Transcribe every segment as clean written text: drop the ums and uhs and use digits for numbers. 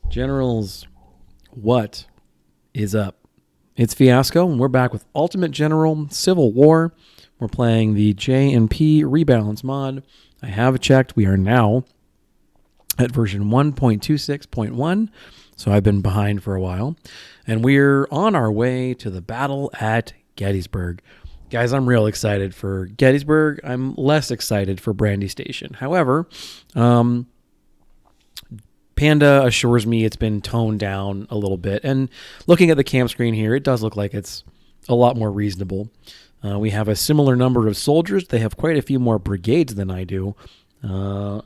Generals, what is up? It's Fiasco, and we're back with Ultimate General Civil War. We're playing the J&P Rebalance Mod. I have checked. We are now at version 1.26.1, so I've been behind for a while. And we're on our way to the battle at Gettysburg. Guys, I'm real excited for Gettysburg. I'm less excited for Brandy Station. However, Panda assures me it's been toned down a little bit. And looking at the camp screen here, it does look like it's a lot more reasonable. We have a similar number of soldiers. They have quite a few more brigades than I do. And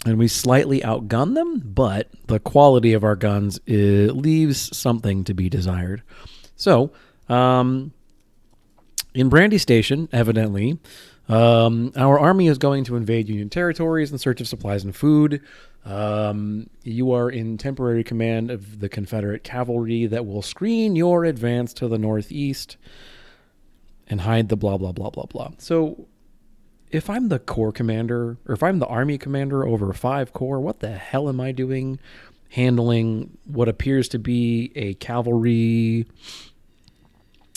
we slightly outgun them, but the quality of our guns leaves something to be desired. So, in Brandy Station, evidently, our army is going to invade Union territories in search of supplies and food. You are in temporary command of the Confederate cavalry that will screen your advance to the northeast and hide the blah, blah, blah, blah, blah. So if I'm the corps commander, or if I'm the army commander over 5 corps, what the hell am I doing handling what appears to be a cavalry?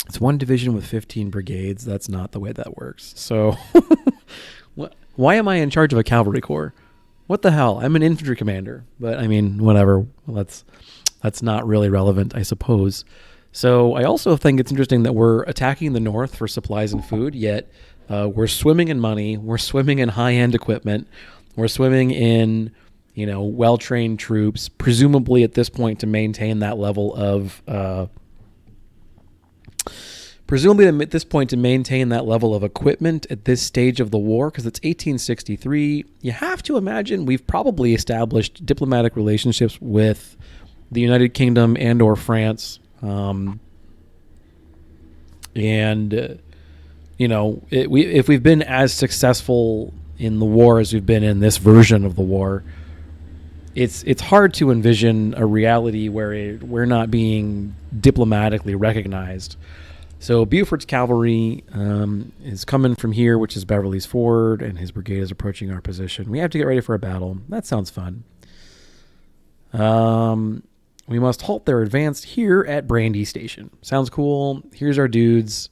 It's one division with 15 brigades. That's not the way that works. So why am I in charge of a cavalry corps? What the hell? I'm an infantry commander. But I mean, whatever. That's not really relevant, I suppose. So I also think it's interesting that we're attacking the north for supplies and food, yet we're swimming in money. We're swimming in high-end equipment. We're swimming in, well-trained troops, presumably at this point to maintain that level of equipment at this stage of the war, because it's 1863. You have to imagine we've probably established diplomatic relationships with the United Kingdom and or France. If we've been as successful in the war as we've been in this version of the war, it's hard to envision a reality where we're not being diplomatically recognized. So Buford's cavalry is coming from here, which is Beverly's Ford, and his brigade is approaching our position. We have to get ready for a battle. That sounds fun. We must halt their advance here at Brandy Station. Sounds cool. Here's our dudes.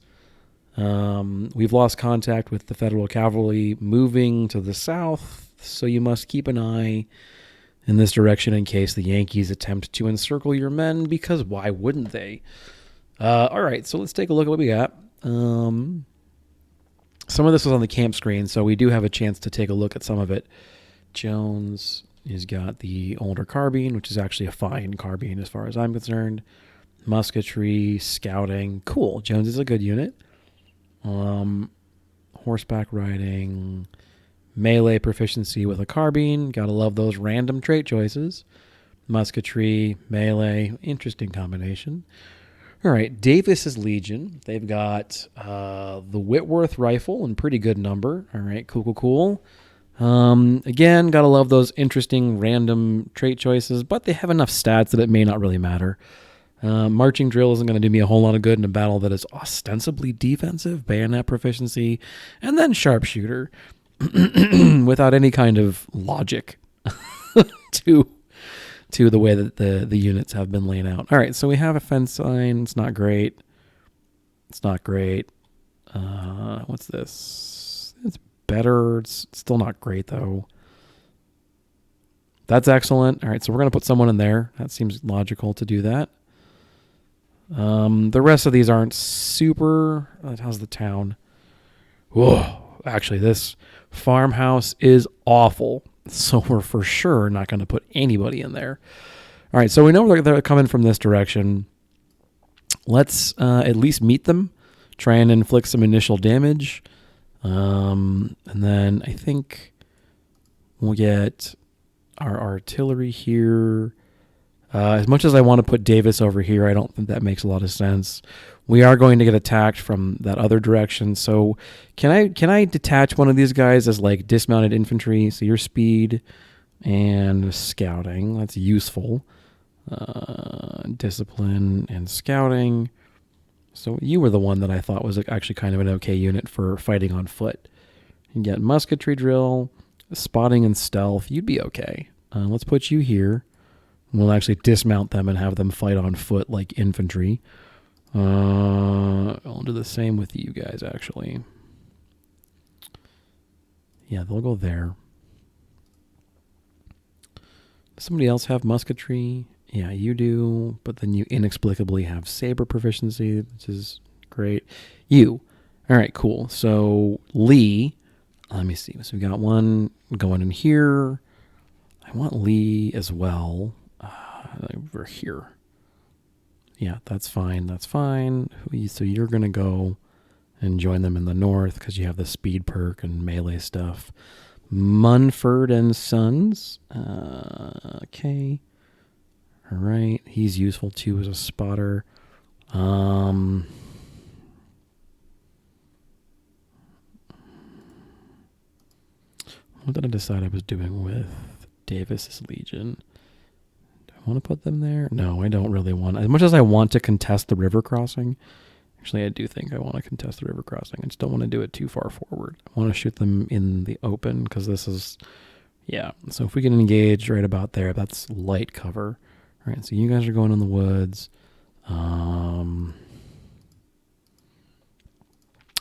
We've lost contact with the Federal cavalry moving to the south, so you must keep an eye in this direction in case the Yankees attempt to encircle your men, because why wouldn't they? All right, so let's take a look at what we got. Some of this was on the camp screen, so we do have a chance to take a look at some of it. Jones has got the older carbine, which is actually a fine carbine as far as I'm concerned. Musketry, scouting. Cool, Jones is a good unit. Horseback riding, melee proficiency with a carbine. Gotta love those random trait choices. Musketry, melee, interesting combination. All right, Davis's Legion. They've got the Whitworth rifle in pretty good number. All right, cool. Again, gotta love those interesting random trait choices, but they have enough stats that it may not really matter. Marching drill isn't going to do me a whole lot of good in a battle that is ostensibly defensive. Bayonet proficiency, and then sharpshooter without any kind of logic to the way that the units have been laid out. All right, so we have a fence sign. It's not great. What's this? It's better. It's still not great, though. That's excellent. All right, so we're going to put someone in there. That seems logical to do that. The rest of these aren't super. How's the town? Whoa. Actually, this farmhouse is awful. So we're for sure not going to put anybody in there. All right, so we know they're coming from this direction. Let's at least meet them, try and inflict some initial damage. And then I think we'll get our artillery here. As much as I want to put Davis over here, I don't think that makes a lot of sense. We are going to get attacked from that other direction. So can I detach one of these guys as like dismounted infantry? So your speed and scouting, that's useful. Discipline and scouting. So you were the one that I thought was actually kind of an okay unit for fighting on foot. You get musketry drill, spotting and stealth. You'd be okay. Let's put you here. We'll actually dismount them and have them fight on foot like infantry. I'll do the same with you guys, actually. Yeah, they'll go there. Does somebody else have musketry? Yeah, you do, but then you inexplicably have saber proficiency, which is great. You. All right, cool. So Lee, let me see. So we got one going in here. I want Lee as well. Over here. Yeah, that's fine. That's fine. So you're going to go and join them in the north because you have the speed perk and melee stuff. Munford and Sons. Okay. All right. He's useful too as a spotter. What did I decide I was doing with Davis's Legion? Do I want to put them there? No, I don't really want. As much as I want to contest the river crossing, actually, I do think I want to contest the river crossing. I just don't want to do it too far forward. I want to shoot them in the open because this is, yeah. So if we can engage right about there, that's light cover. All right, so you guys are going in the woods.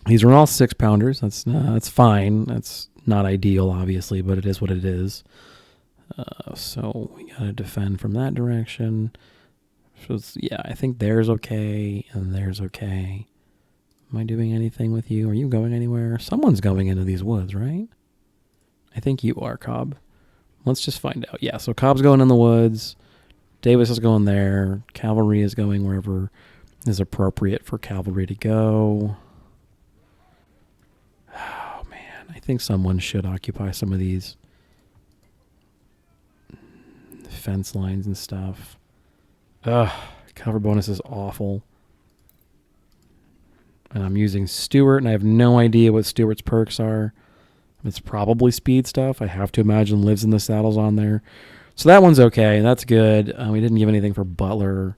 These are all 6-pounders. That's fine. That's not ideal, obviously, but it is what it is. So we gotta defend from that direction. So yeah, I think there's okay and there's okay. Am I doing anything with you? Are you going anywhere? Someone's going into these woods, right? I think you are, Cobb. Let's just find out. Yeah, so Cobb's going in the woods. Davis is going there. Cavalry is going wherever is appropriate for cavalry to go. Oh, man. I think someone should occupy some of these fence lines and stuff. Ugh, cover bonus is awful. And I'm using Stuart, and I have no idea what Stuart's perks are. It's probably speed stuff. I have to imagine Lives in the Saddle's on there. So that one's okay. That's good. We didn't give anything for Butler.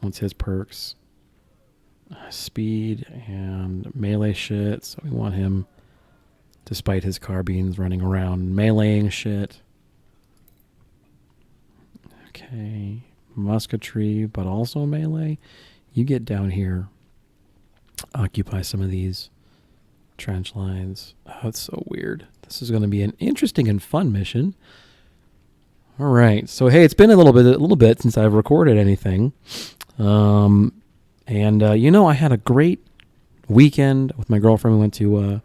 What's his perks? Speed and melee shit. So we want him, despite his carbines, running around meleeing shit. Okay. Musketry, but also melee. You get down here. Occupy some of these trench lines. Oh, it's so weird. This is going to be an interesting and fun mission. All right. So, hey, it's been a little bit since I've recorded anything. I had a great weekend with my girlfriend. We went to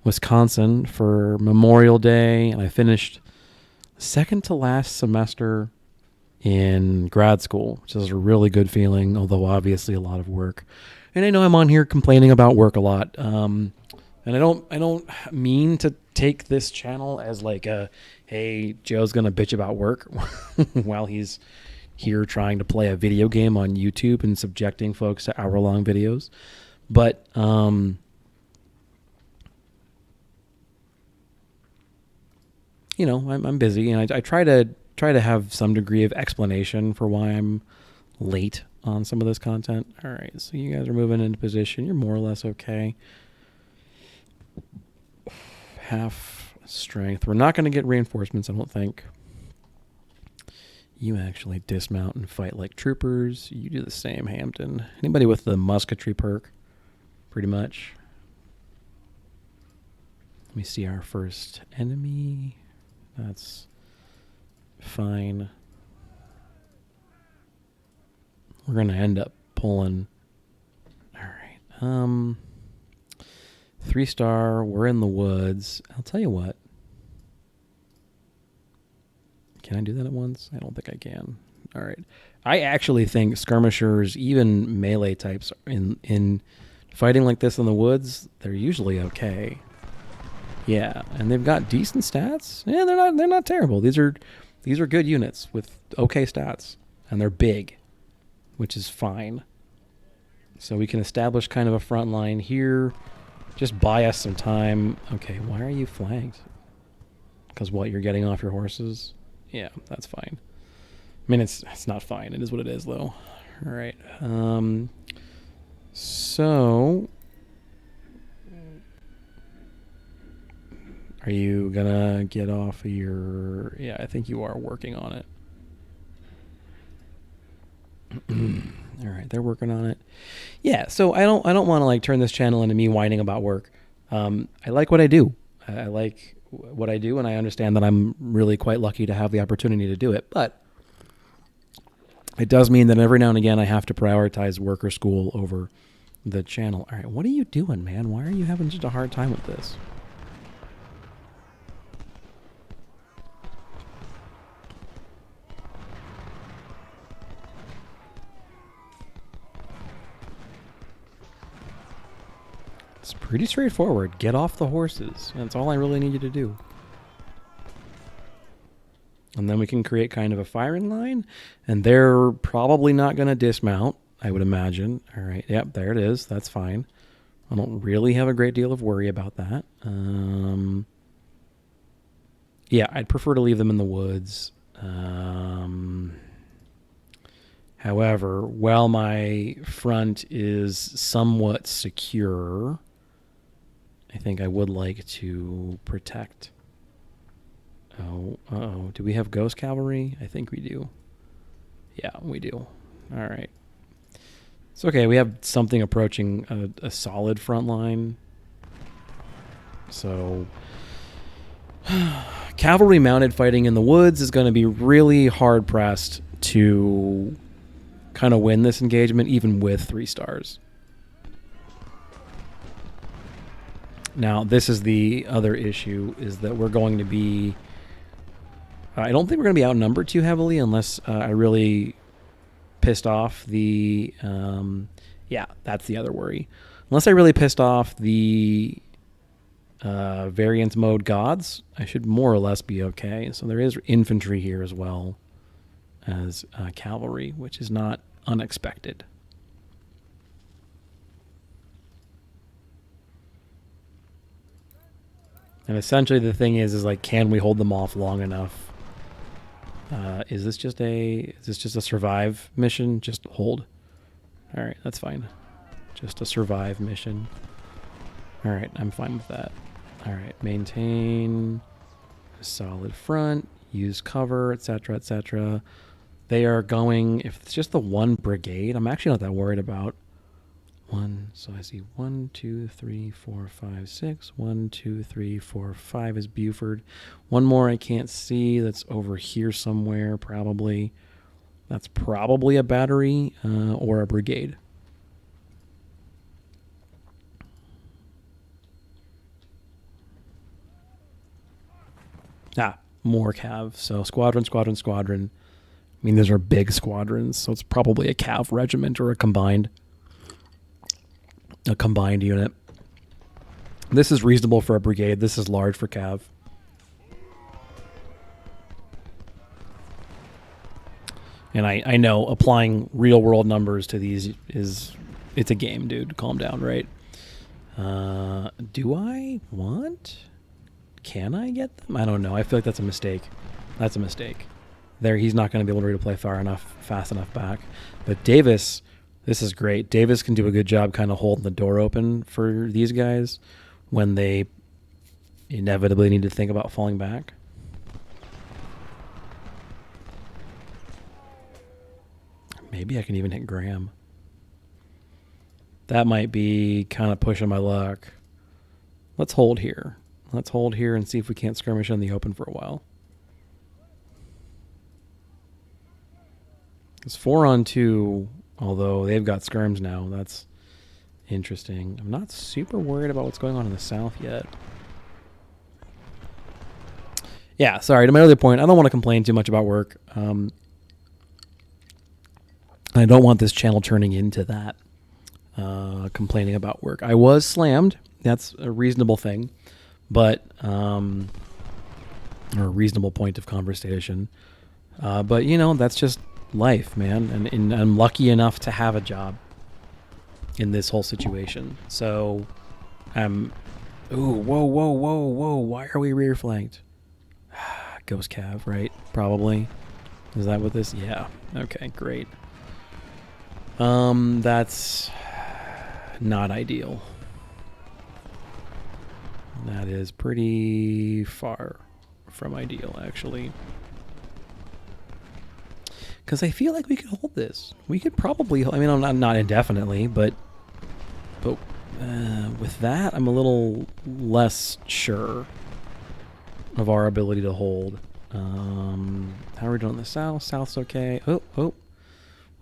Wisconsin for Memorial Day, and I finished second to last semester in grad school, which is a really good feeling, although obviously a lot of work. And I know I'm on here complaining about work a lot. And I don't mean to take this channel as like hey, Joe's going to bitch about work while he's here trying to play a video game on YouTube and subjecting folks to hour-long videos. But I'm busy, and I try to have some degree of explanation for why I'm late on some of this content. All right, so you guys are moving into position. You're more or less okay. Half strength. We're not going to get reinforcements, I don't think. You actually dismount and fight like troopers. You do the same, Hampton. Anybody with the musketry perk? Pretty much. Let me see our first enemy. That's fine. We're going to end up pulling. All right. 3-star. We're in the woods. I'll tell you what. Can I do that at once? I don't think I can. All right. I actually think skirmishers, even melee types, in fighting like this in the woods, they're usually okay. Yeah, and they've got decent stats. Yeah, they're not terrible. These are good units with okay stats, and they're big, which is fine. So we can establish kind of a front line here. Just buy us some time. Okay, why are you flanked? Because what, you're getting off your horses? Yeah, that's fine. I mean, it's not fine. It is what it is, though. All right. So Are you gonna get off of your... Yeah, I think you are working on it. All right, they're working on it. Yeah, so I don't want to like turn this channel into me whining about work. I like what I do. I like what I do, and I understand that I'm really quite lucky to have the opportunity to do it. But it does mean that every now and again I have to prioritize work or school over the channel. All right, what are you doing, man? Why are you having such a hard time with this? It's pretty straightforward. Get off the horses. That's all I really need you to do. And then we can create kind of a firing line. And they're probably not going to dismount, I would imagine. All right. Yep, there it is. That's fine. I don't really have a great deal of worry about that. Yeah, I'd prefer to leave them in the woods. However, while my front is somewhat secure, I think I would like to protect. Oh, uh-oh. Do we have ghost cavalry? I think we do. Yeah, we do. All right. It's okay. We have something approaching a solid front line. So cavalry mounted fighting in the woods is going to be really hard pressed to kind of win this engagement, even with 3 stars. Now, this is the other issue, is that we're going to be... I don't think we're going to be outnumbered too heavily unless I really pissed off the... yeah, that's the other worry. Unless I really pissed off the variance mode gods, I should more or less be okay. So there is infantry here as well as cavalry, which is not unexpected. And essentially the thing is like, can we hold them off long enough? Is this just a survive mission? Just hold. All right, that's fine. Just a survive mission. All right, I'm fine with that. All right, maintain a solid front, use cover, etc., etc. They are going, if it's just the one brigade, I'm actually not that worried about. So I see 1, 2, 3, 4, 5, 6. 1, 2, 3, 4, 5 is Buford. One more I can't see that's over here somewhere, probably. That's probably a battery or a brigade. More cav. So squadron, squadron, squadron. I mean, those are big squadrons, so it's probably a cav regiment or a combined unit. This is reasonable for a brigade. This is large for cav. And I know applying real world numbers to these it's a game, dude. Calm down, right? Do I want? Can I get them? I don't know. I feel like that's a mistake. That's a mistake. There, he's not going to be able to replay fast enough back. But Davis, this is great. Davis can do a good job kind of holding the door open for these guys when they inevitably need to think about falling back. Maybe I can even hit Graham. That might be kind of pushing my luck. Let's hold here. Let's hold here and see if we can't skirmish in the open for a while. It's 4-on-2, although they've got skirms now. That's interesting. I'm not super worried about what's going on in the south yet. Yeah, sorry, to my other point, I don't want to complain too much about work. I don't want this channel turning into that, complaining about work. I was slammed. That's a reasonable thing, but or a reasonable point of conversation. But, you know, that's just life, man. And I'm lucky enough to have a job in this whole situation. So ooh, whoa. Why are we rear flanked? Ghost Cav, right? Probably. Is that what this? Yeah. Okay, great. That's not ideal. That is pretty far from ideal, actually. Because I feel like we could hold this. We could probably, I mean, not indefinitely, but with that, I'm a little less sure of our ability to hold. How are we doing in the south? South's okay. Oh.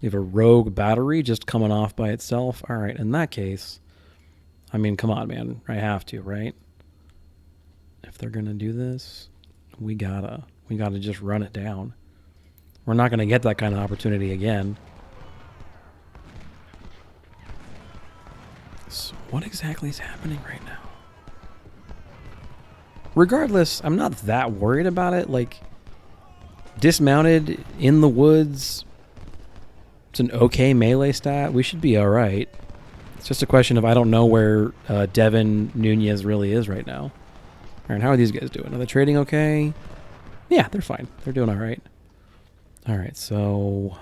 We have a rogue battery just coming off by itself. All right, in that case, I mean, come on, man. I have to, right? If they're going to do this, we gotta just run it down. We're not going to get that kind of opportunity again. So what exactly is happening right now? Regardless, I'm not that worried about it. Like, dismounted in the woods, it's an okay melee stat. We should be all right. It's just a question of I don't know where Devin Nunez really is right now. All right, how are these guys doing? Are they trading okay? Yeah, they're fine. They're doing all right. All right, so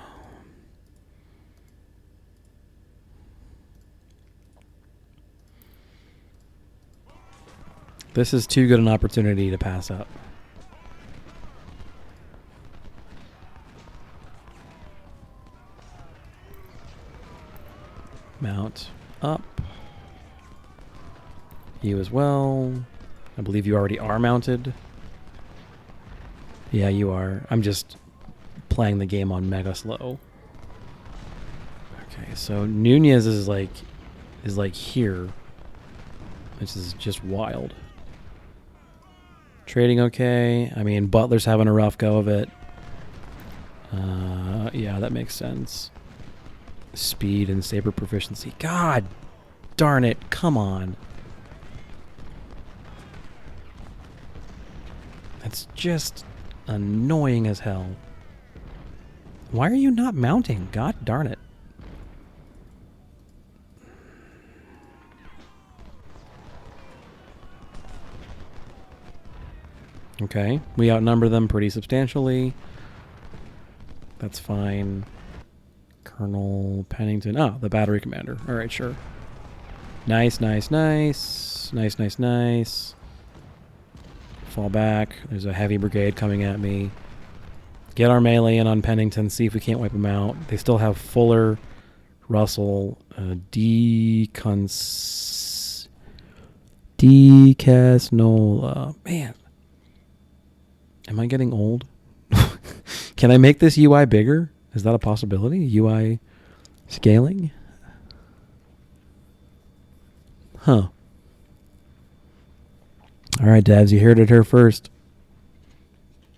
this is too good an opportunity to pass up. Mount up. You as well. I believe you already are mounted. Yeah, you are. I'm just playing the game on mega slow. Okay, so Nunez is like here, which is just wild. Trading okay. I mean, Butler's having a rough go of it. Yeah, that makes sense. Speed and saber proficiency. God darn it. Come on. That's just annoying as hell. Why are you not mounting? God darn it. Okay, we outnumber them pretty substantially. That's fine. Colonel Pennington. Oh, the battery commander. All right, sure. Nice. Fall back. There's a heavy brigade coming at me. Get our melee in on Pennington. See if we can't wipe them out. They still have Fuller, Russell, Decasnola. Man. Am I getting old? Can I make this UI bigger? Is that a possibility? UI scaling? Huh. All right, devs, you heard it here first.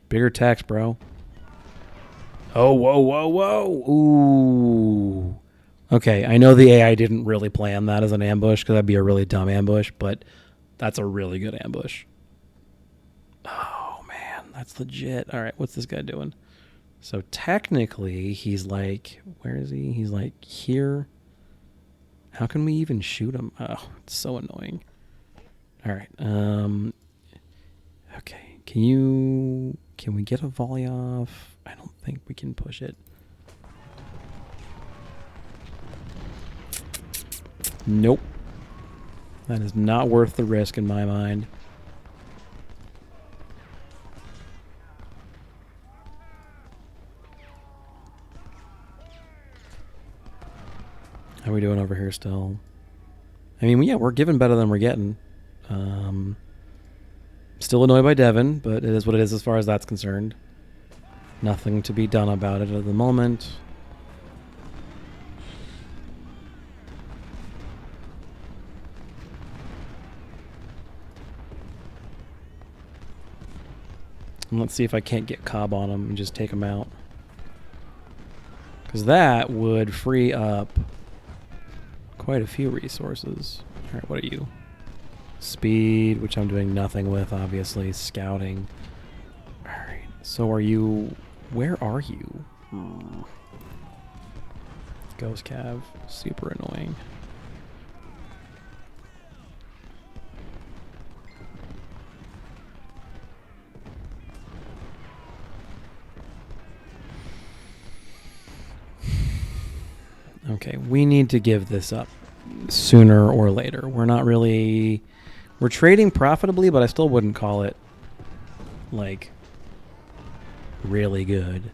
Bigger text, bro. Oh, whoa. Ooh. Okay, I know the AI didn't really plan that as an ambush because that'd be a really dumb ambush, but that's a really good ambush. Oh, man, that's legit. All right, what's this guy doing? So technically, he's like, where is he? He's like here. How can we even shoot him? Oh, it's so annoying. All right. Okay. Can we get a volley off? I don't think we can push it. Nope. That is not worth the risk in my mind. How are we doing over here still? I mean, yeah, we're giving better than we're getting. Still annoyed by Devin, but it is what it is as far as that's concerned. Nothing to be done about it at the moment. And let's see if I can't get Cobb on him and just take him out. Because that would free up quite a few resources. All right, what are you? Speed, which I'm doing nothing with, obviously. Scouting. All right, so are you... Where are you? Ghost Cav. Super annoying. Okay, we need to give this up sooner or later. We're We're trading profitably, but I still wouldn't call it, like, really good.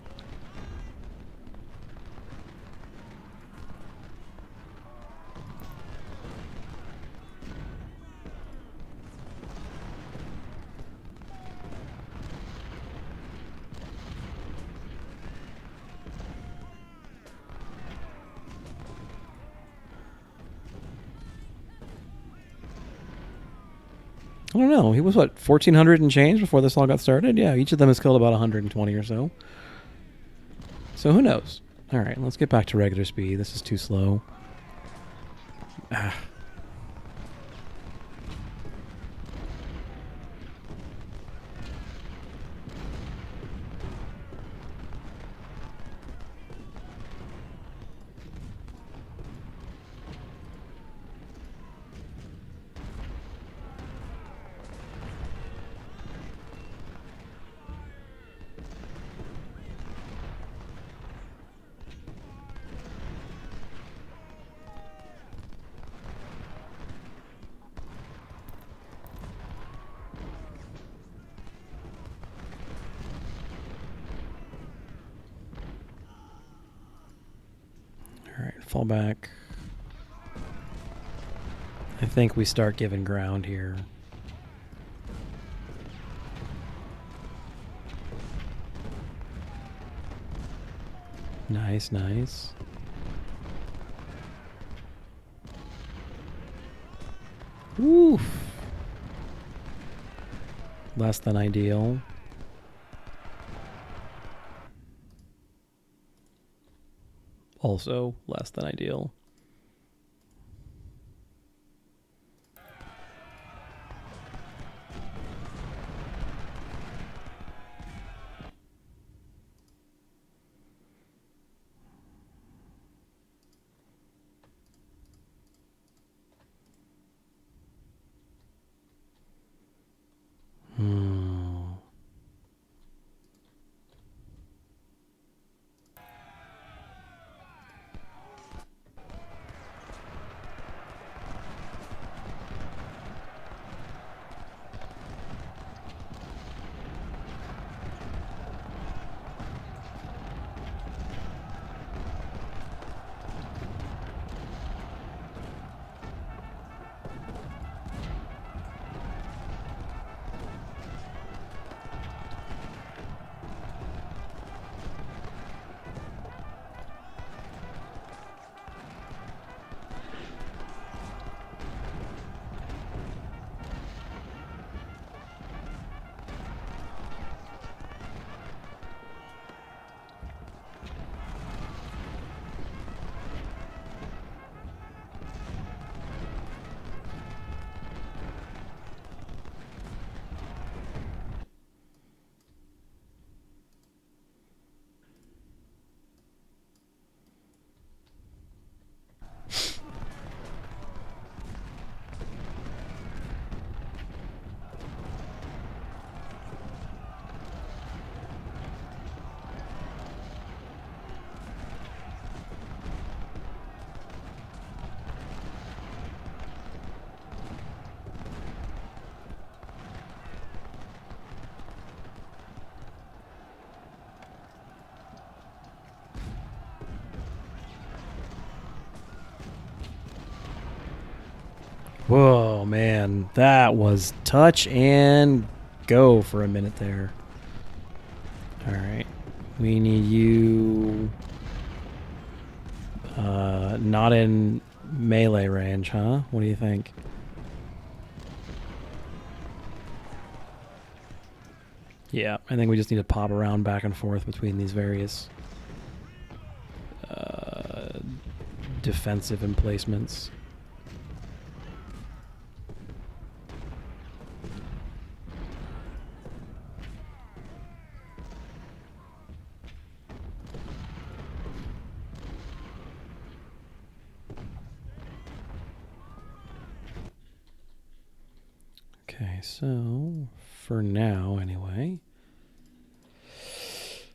I don't know. He was, what, 1,400 and change before this all got started? Yeah, each of them has killed about 120 or so. So who knows? All right, let's get back to regular speed. This is too slow. Ah. All right, fall back. I think we start giving ground here. Nice, nice. Oof. Less than ideal. Also less than ideal. Whoa, man. That was touch and go for a minute there. All right. We need you not in melee range, huh? What do you think? Yeah, I think we just need to pop around back and forth between these various defensive emplacements. Okay, so for now, anyway,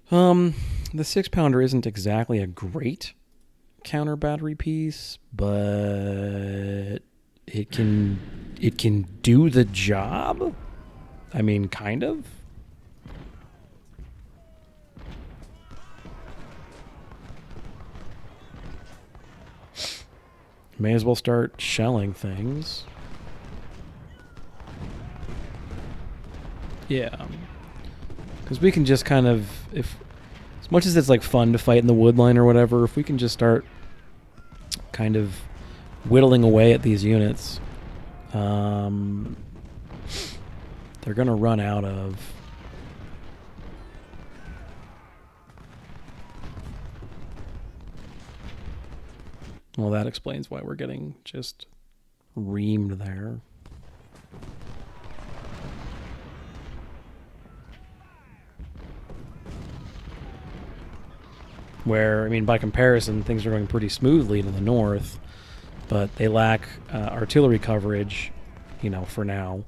the 6-pounder isn't exactly a great counter battery piece, but it can do the job. I mean, kind of. May as well start shelling things. Yeah. Because we can just kind of, if as much as it's like fun to fight in the wood line or whatever, if we can just start kind of whittling away at these units, they're going to run out of. Well, that explains why we're getting just reamed there. Where, I mean, by comparison, things are going pretty smoothly to the north, but they lack artillery coverage, you know, for now.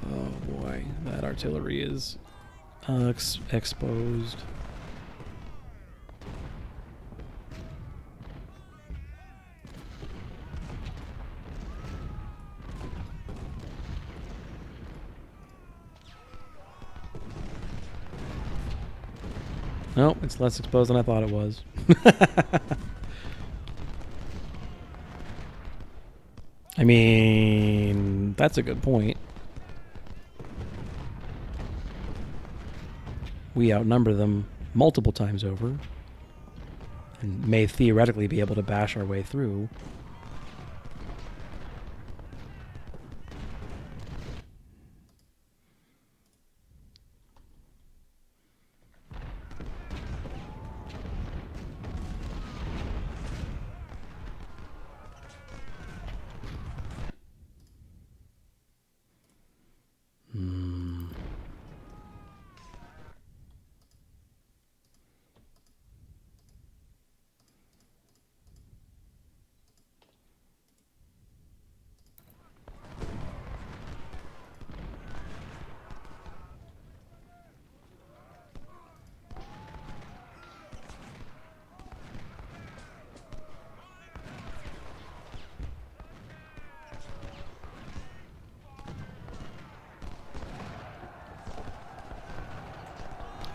Oh boy, that artillery is exposed. No, it's less exposed than I thought it was. I mean, that's a good point. We outnumber them multiple times over and may theoretically be able to bash our way through.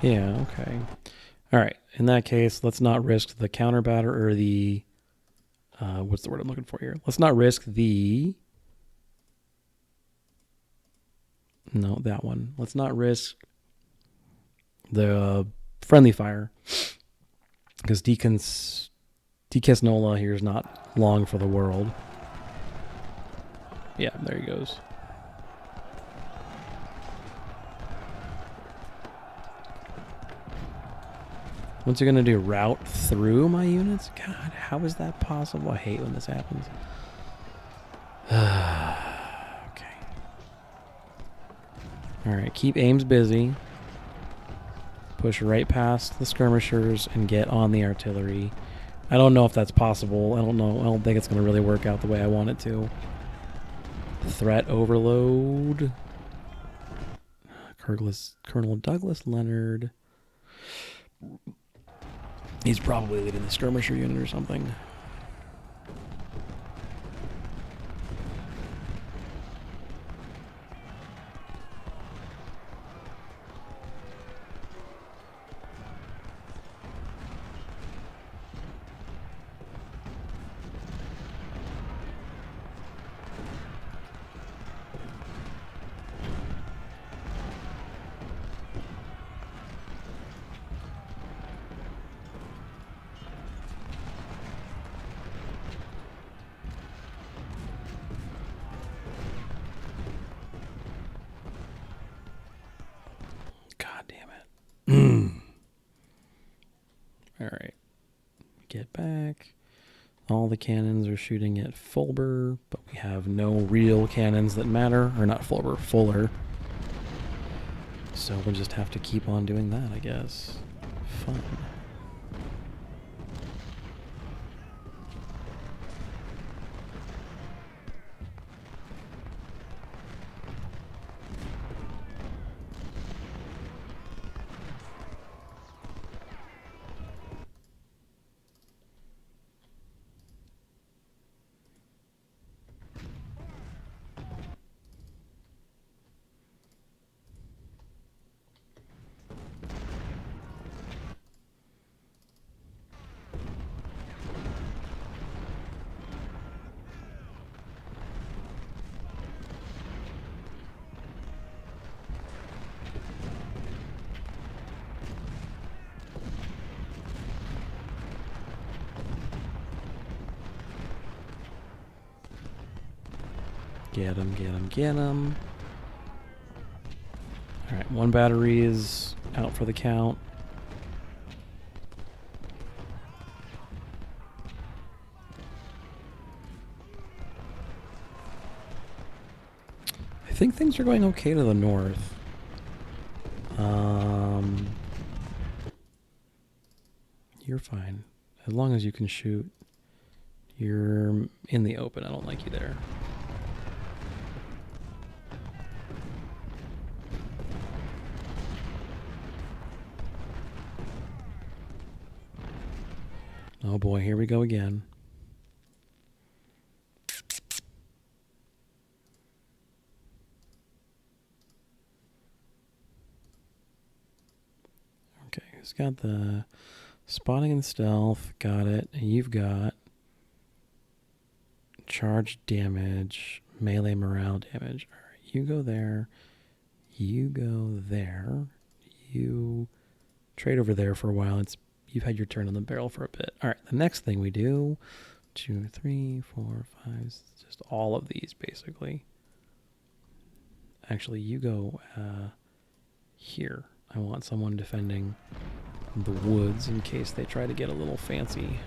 Yeah, okay. All right. In that case, let's not risk the counter batter or the... what's the word I'm looking for here? Let's not risk the... No, that one. Let's not risk the friendly fire. Because Decasnola here is not long for the world. Yeah, there he goes. What's he going to do? Route through my units? God, how is that possible? I hate when this happens. Okay. Alright, keep Ames busy. Push right past the skirmishers and get on the artillery. I don't know if that's possible. I don't know. I don't think it's going to really work out the way I want it to. Threat overload. Colonel Douglas Leonard. He's probably leading the skirmisher unit or something. Alright. Get back. All the cannons are shooting at Fulber, but we have no real cannons that matter. Or not Fulber, Fuller. So we'll just have to keep on doing that, I guess. Fun. Get him, get him, get him. All right, one battery is out for the count. I think things are going okay to the north. You're fine. As long as you can shoot. You're in the open. I don't like you there. Oh boy, here we go again. Okay, who's got the spotting and stealth? Got it. And you've got charge damage, melee morale damage. All right, you go there. You go there. You trade over there for a while. You've had your turn on the barrel for a bit. All right, the next thing we do, 2, 3, 4, 5, just all of these basically. Actually, you go here. I want someone defending the woods in case they try to get a little fancy.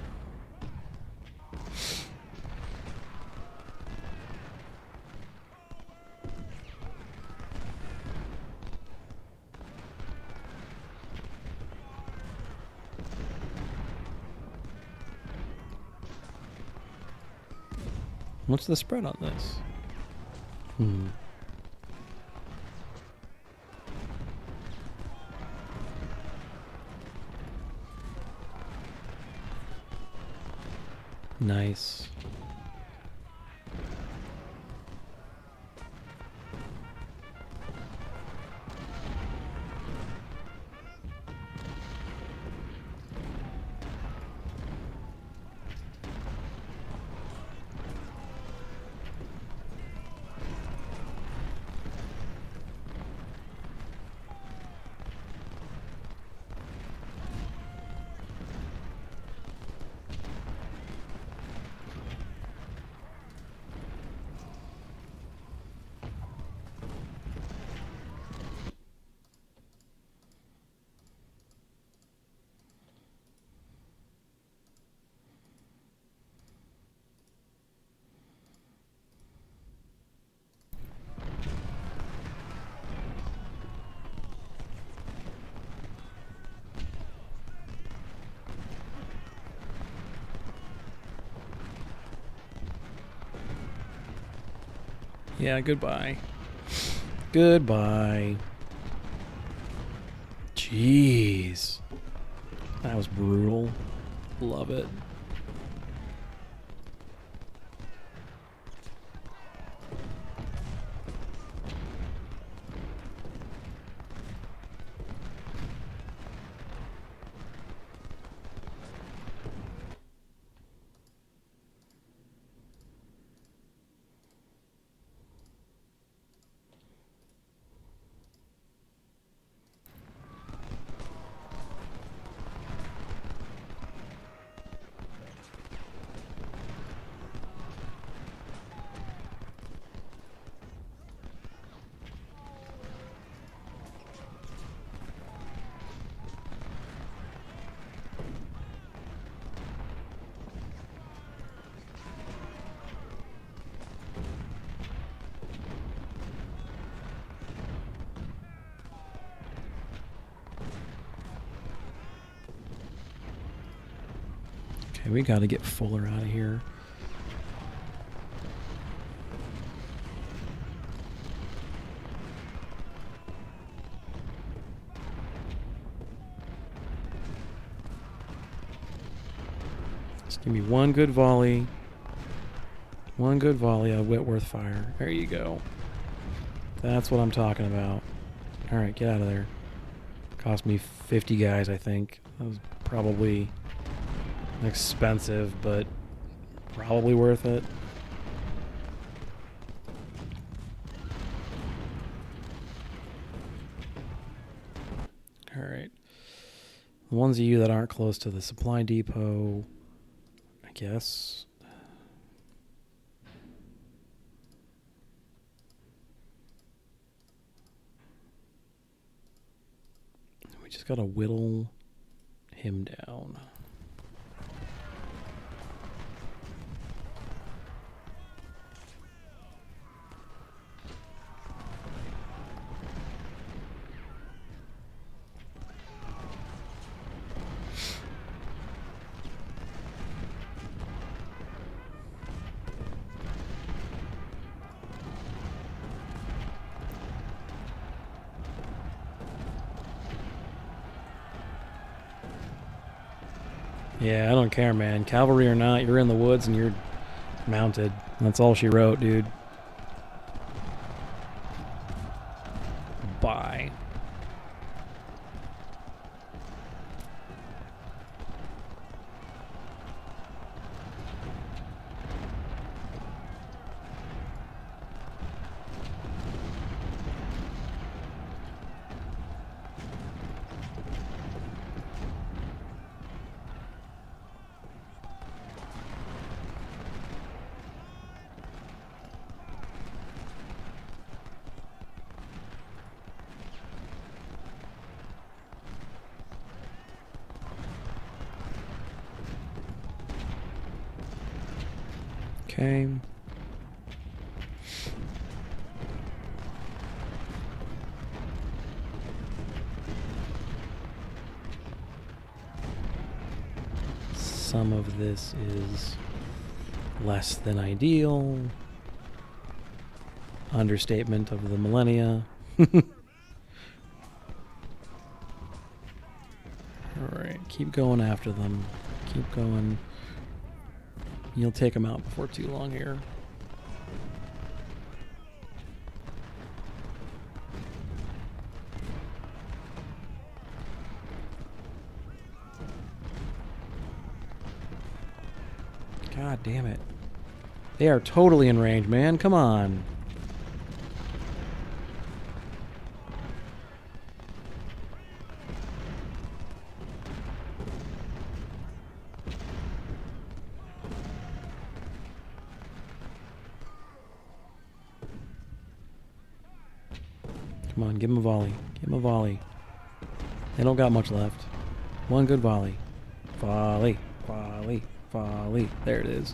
What's the spread on this? Nice. Yeah, goodbye. Goodbye. Jeez. That was brutal. Love it. Okay, we got to get Fuller out of here. Just give me one good volley. One good volley of Whitworth fire. There you go. That's what I'm talking about. All right, get out of there. Cost me 50 guys, I think. That was probably expensive, but probably worth it. All right. The ones of you that aren't close to the supply depot, I guess. just gotta whittle him down. Yeah, I don't care, man. Cavalry or not, you're in the woods and you're mounted. That's all she wrote, dude. Bye. Okay. Some of this is less than ideal. Understatement of the millennia. Alright, keep going after them. Keep going. You'll take them out before too long here. God damn it. They are totally in range, man. Come on. Come on, give him a volley. Give him a volley. They don't got much left. One good volley. Volley. Volley. Volley. There it is.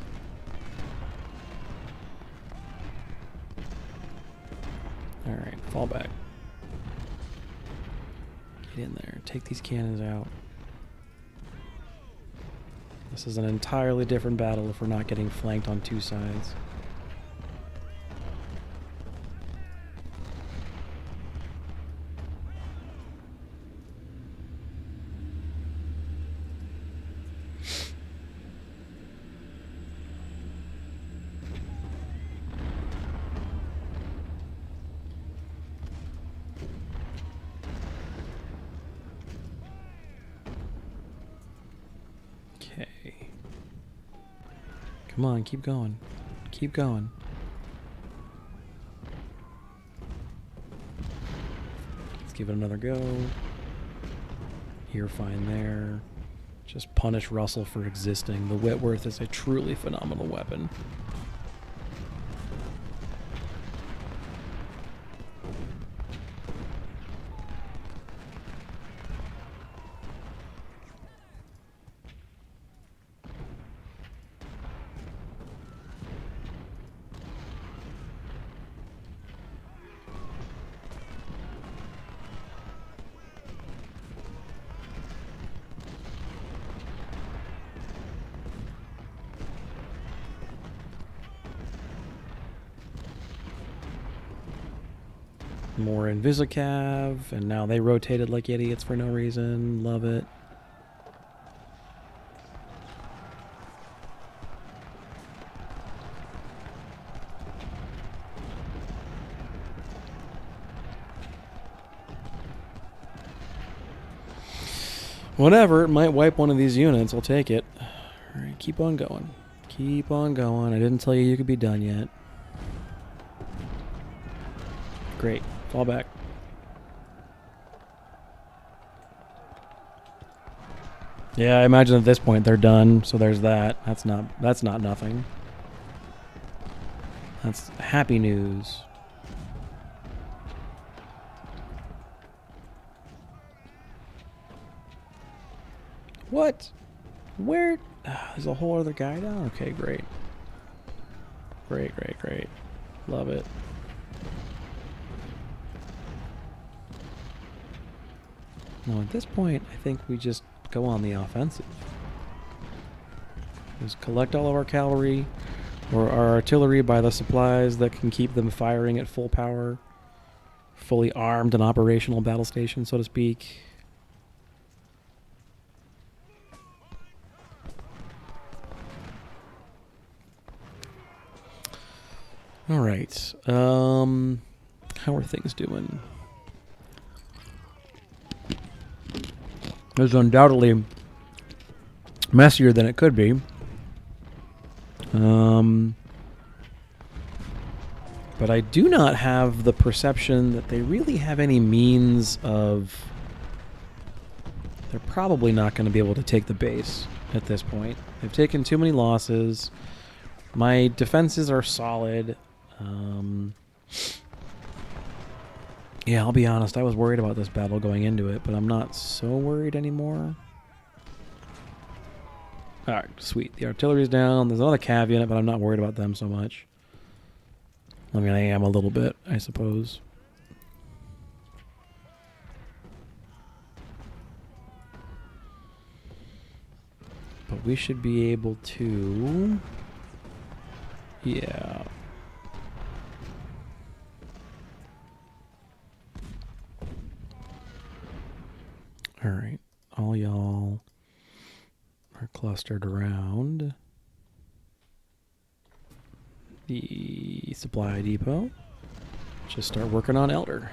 Alright, fall back. Get in there. Take these cannons out. This is an entirely different battle if we're not getting flanked on two sides. Come on, keep going. Keep going. Let's give it another go. You're fine there. Just punish Russell for existing. The Whitworth is a truly phenomenal weapon. More Invisicav, and now they rotated like idiots for no reason. Love it. Whatever, it might wipe one of these units. I'll take it. Alright, keep on going. Keep on going. I didn't tell you could be done yet. Great. Fall back. Yeah, I imagine at this point they're done, so there's that. That's not nothing. That's happy news. What? Where? There's a whole other guy down? Okay, great. Great, great, great. Love it. Now, at this point, I think we just go on the offensive. Just collect all of our cavalry or our artillery by the supplies that can keep them firing at full power. Fully armed and operational battle station, so to speak. All right. How are things doing? It was undoubtedly messier than it could be. But I do not have the perception that they really have any means of... They're probably not going to be able to take the base at this point. They've taken too many losses. My defenses are solid. Yeah, I'll be honest. I was worried about this battle going into it, but I'm not so worried anymore. Alright, sweet. The artillery's down. There's another cav unit, but I'm not worried about them so much. I mean, I am a little bit, I suppose. But we should be able to... Yeah. Alright. All y'all are clustered around the supply depot. Just start working on Elder.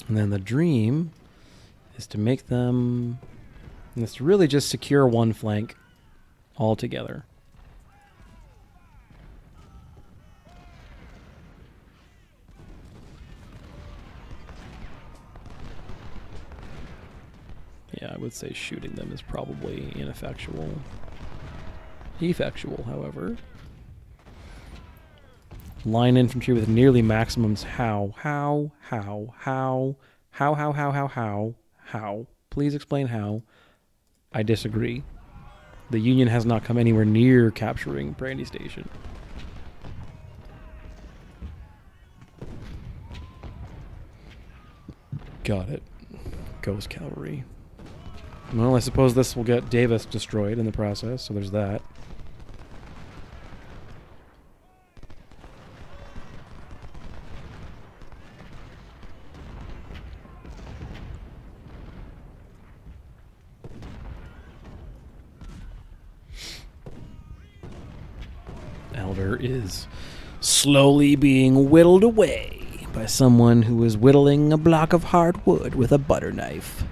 And then the dream is to make them... And it's to really just secure one flank altogether. Yeah, I would say shooting them is probably ineffectual. Effectual, however. Line infantry with nearly maximums. How? Please explain how. I disagree. The Union has not come anywhere near capturing Brandy Station. Got it. Ghost Cavalry. Well, I suppose this will get Davis destroyed in the process, so there's that. Elder is slowly being whittled away by someone who is whittling a block of hard wood with a butter knife.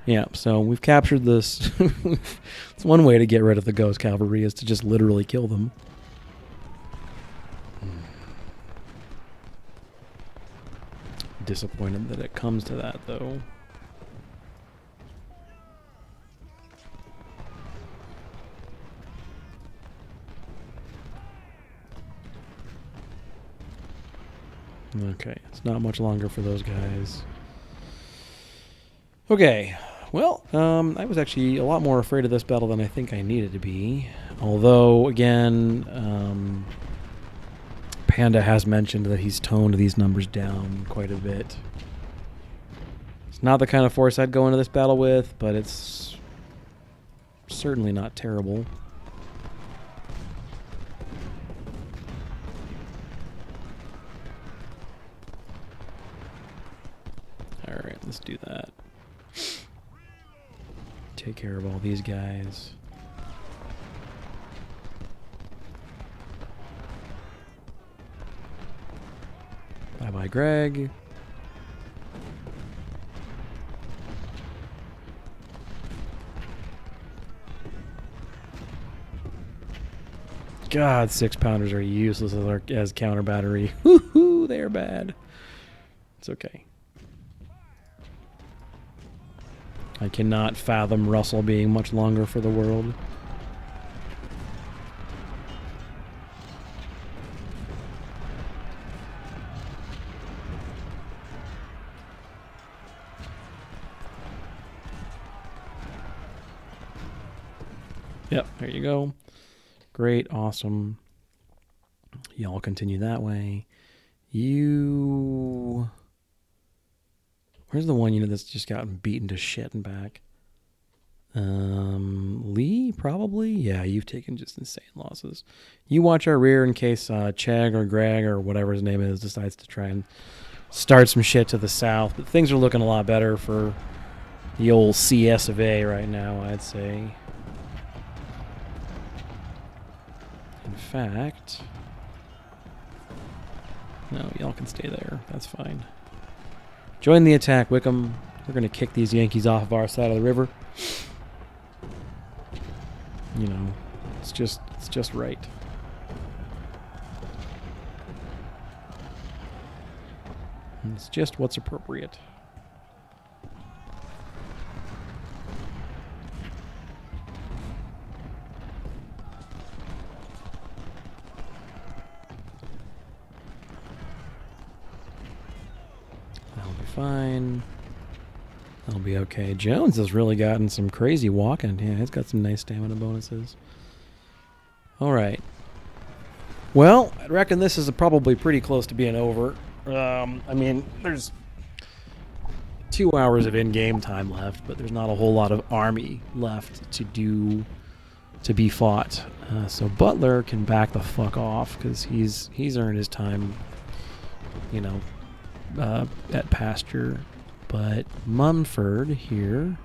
Yeah, so we've captured this. It's one way to get rid of the Ghost Cavalry is to just literally kill them. Disappointed that it comes to that, though. Okay, it's not much longer for those guys. Okay, well, I was actually a lot more afraid of this battle than I think I needed to be. Although, again, Panda has mentioned that he's toned these numbers down quite a bit. It's not the kind of force I'd go into this battle with, but it's certainly not terrible. Alright, let's do that. Take care of all these guys. Greg. God, 6-pounders are useless as counter battery. Woohoo, they are bad. It's okay. I cannot fathom Russell being much longer for the world. Yep, there you go. Great, awesome. Y'all continue that way. You... Where's the one unit that's just gotten beaten to shit and back? Lee, probably? Yeah, you've taken just insane losses. You watch our rear in case Chegg or Greg or whatever his name is decides to try and start some shit to the south. But things are looking a lot better for the old CSA right now, I'd say. In fact... No, y'all can stay there. That's fine. Join the attack, Wickham. We're going to kick these Yankees off of our side of the river. You know, it's just right. It's just what's appropriate. Fine. That'll be okay. Jones has really gotten some crazy walking. Yeah, he's got some nice stamina bonuses. All right. Well, I reckon this is probably pretty close to being over. I mean, there's 2 hours of in-game time left, but there's not a whole lot of army left to be fought. So Butler can back the fuck off because he's earned his time, you know, at pasture. But Mumford here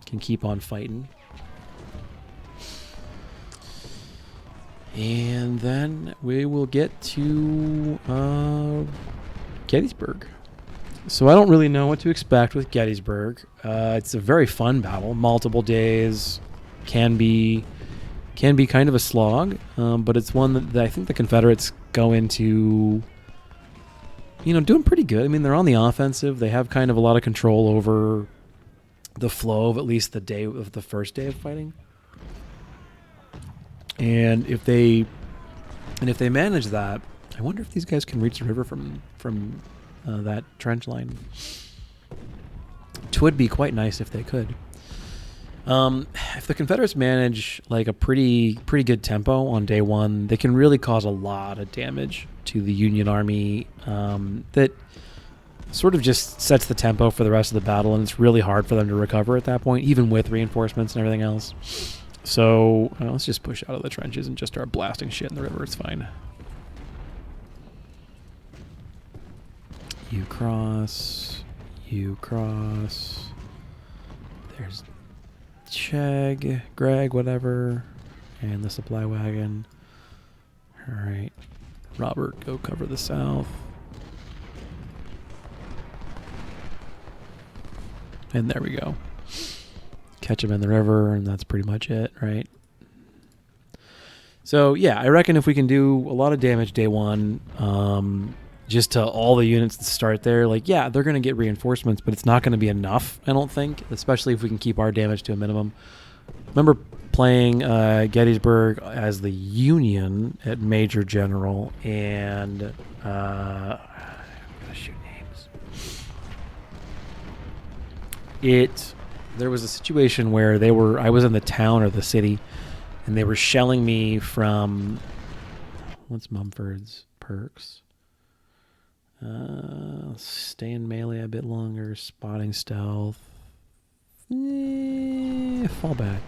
can keep on fighting. And then we will get to Gettysburg. So I don't really know what to expect with Gettysburg. It's a very fun battle. Multiple days, can be kind of a slog, but it's one that I think the Confederates go into, you know, doing pretty good. I mean, they're on the offensive. They have kind of a lot of control over the flow of at least the first day of fighting. And if they manage that, I wonder if these guys can reach the river from that trench line. It would be quite nice if they could. If the Confederates manage like a pretty good tempo on day one, they can really cause a lot of damage to the Union Army. That sort of just sets the tempo for the rest of the battle, and it's really hard for them to recover at that point, even with reinforcements and everything else. So let's just push out of the trenches and just start blasting shit in the river. It's fine. You cross. There's Chegg, Greg, whatever, and the supply wagon. All right, Robert, go cover the south. And there we go. Catch him in the river, and that's pretty much it, right? So, yeah, I reckon if we can do a lot of damage day one, just to all the units that start there, like, yeah, they're going to get reinforcements, but it's not going to be enough, I don't think, especially if we can keep our damage to a minimum. Remember playing Gettysburg as the Union at Major General, and I'm going to shoot names. There was a situation where I was in the town or the city, and they were shelling me from, what's Mumford's perks? Stay in melee a bit longer, spotting stealth. Fall back.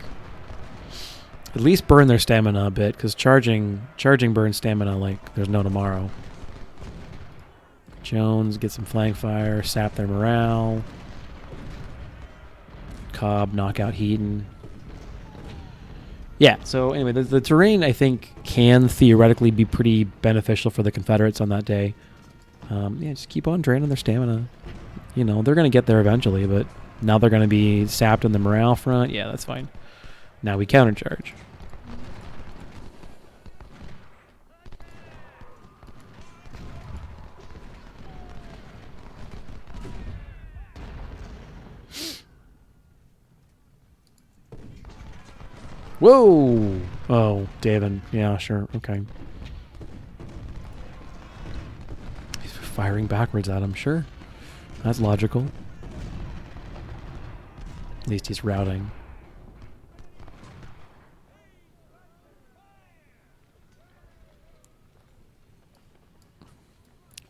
At least burn their stamina a bit, because charging burns stamina like there's no tomorrow. Jones, get some flank fire, sap their morale. Cobb, knock out Heaton. Yeah, so anyway, the terrain, I think, can theoretically be pretty beneficial for the Confederates on that day. Yeah, just keep on draining their stamina. You know, they're going to get there eventually, but now they're going to be sapped in the morale front. Yeah, that's fine. Now we countercharge. Whoa! Oh, David. Yeah, sure. Okay. He's firing backwards at him. Sure. That's logical. At least he's routing.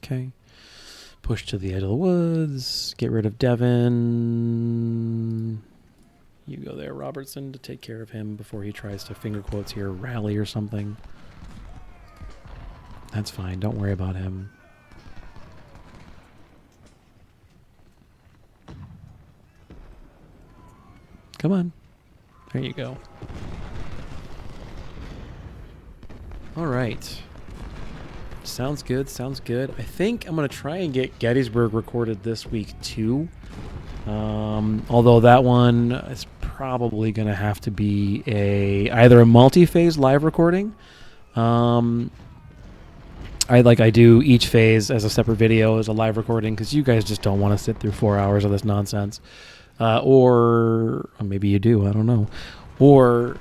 Okay. Push to the edge of the woods. Get rid of Devin. You go there, Robertson, to take care of him before he tries to, finger quotes here, rally or something. That's fine. Don't worry about him. Come on. There you go. All right. Sounds good. Sounds good. I think I'm going to try and get Gettysburg recorded this week, too. Although that one is probably going to have to be either a multi-phase live recording. I do each phase as a separate video as a live recording because you guys just don't want to sit through 4 hours of this nonsense. Or maybe you do. I don't know. Or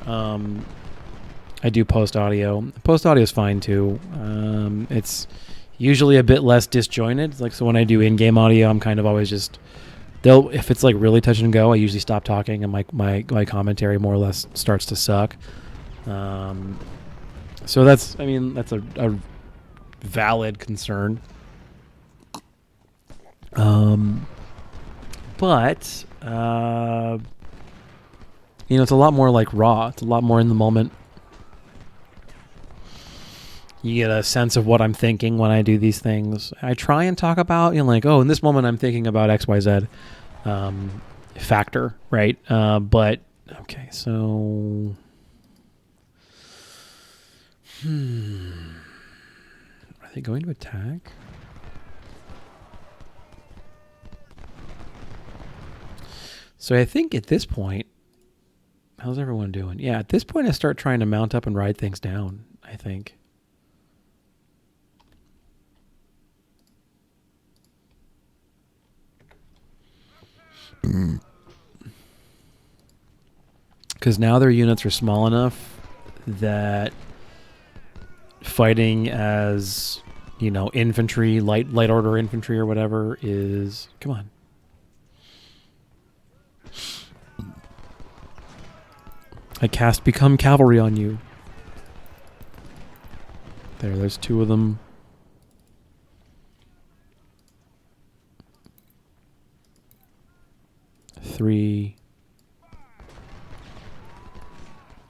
I do post audio. Post audio is fine too. It's usually a bit less disjointed. Like, so when I do in-game audio, I'm kind of always just if it's like really touch and go, I usually stop talking and my commentary more or less starts to suck. So that's a valid concern. But it's a lot more like raw. It's a lot more in the moment. You get a sense of what I'm thinking when I do these things. I try and talk about, in this moment I'm thinking about XYZ factor, right? But, okay, so... Are they going to attack? So I think at this point... How's everyone doing? Yeah, at this point I start trying to mount up and ride things down, I think. Because now their units are small enough that fighting as, infantry, light order infantry or whatever is... Come on. I cast Become Cavalry on you. There's two of them. Three.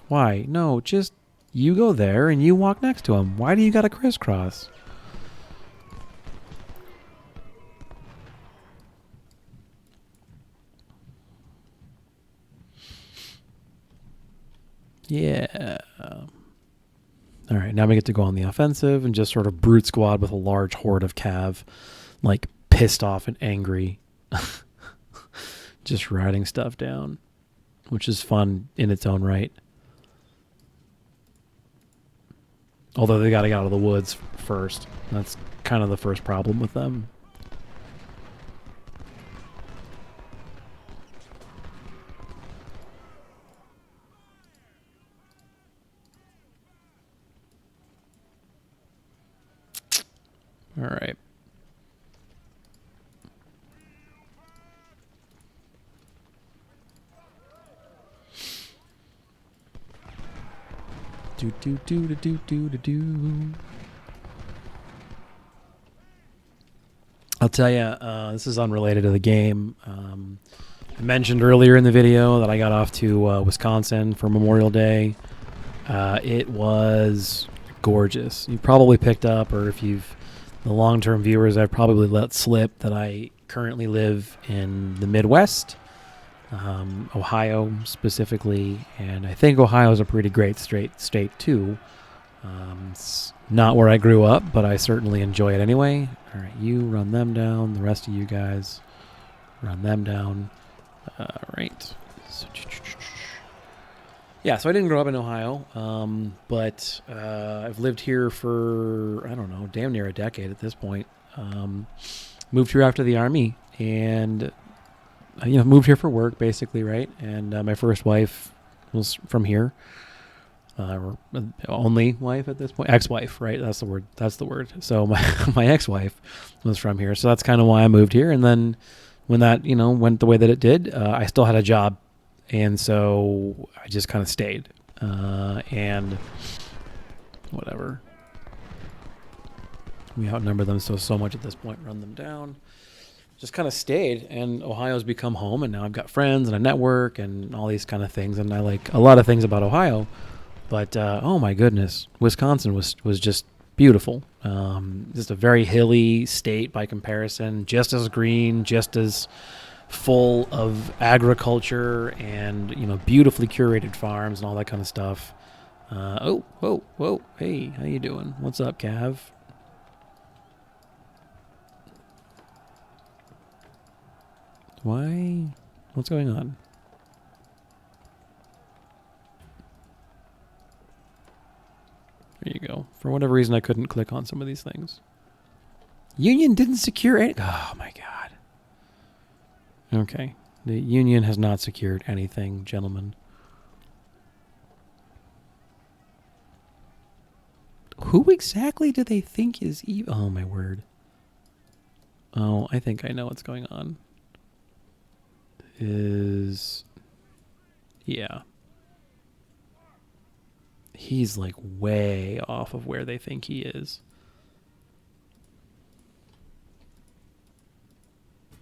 Why? No, just you go there and you walk next to him. Why do you gotta crisscross? Yeah. All right, now we get to go on the offensive and just sort of brute squad with a large horde of cav, like pissed off and angry. Just riding stuff down, which is fun in its own right. Although they got to get out of the woods first. That's kind of the first problem with them. All right. I'll tell you, this is unrelated to the game. I mentioned earlier in the video that I got off to Wisconsin for Memorial Day. It was gorgeous. You probably picked up, or if you've the long-term viewers, I've probably let slip that I currently live in the Midwest. Ohio specifically, and I think Ohio is a pretty great state too. It's not where I grew up, but I certainly enjoy it anyway. All right, you run them down. The rest of you guys run them down. All right. Yeah, so I didn't grow up in Ohio, but I've lived here for, I don't know, damn near a decade at this point. Moved here after the Army, and moved here for work, basically, right? And my first wife was from here. Only wife at this point, ex-wife, right? That's the word. So my ex-wife was from here, so that's kind of why I moved here. And then when that went the way that it did, I still had a job, and so I just kind of stayed. And whatever, we outnumber them so much at this point. Run them down. Just kind of stayed, and Ohio's become home, and now I've got friends and a network and all these kind of things, and I like a lot of things about Ohio. But oh my goodness, Wisconsin was just beautiful. Just a very hilly state by comparison, just as green, just as full of agriculture and beautifully curated farms and all that kind of stuff. Whoa, hey, how you doing? What's up, Cav? Why? What's going on? There you go. For whatever reason, I couldn't click on some of these things. Union didn't secure any. Oh, my God. Okay. The Union has not secured anything, gentlemen. Who exactly do they think is evil? Oh, my word. Oh, I think I know what's going on. Yeah. He's like way off of where they think he is.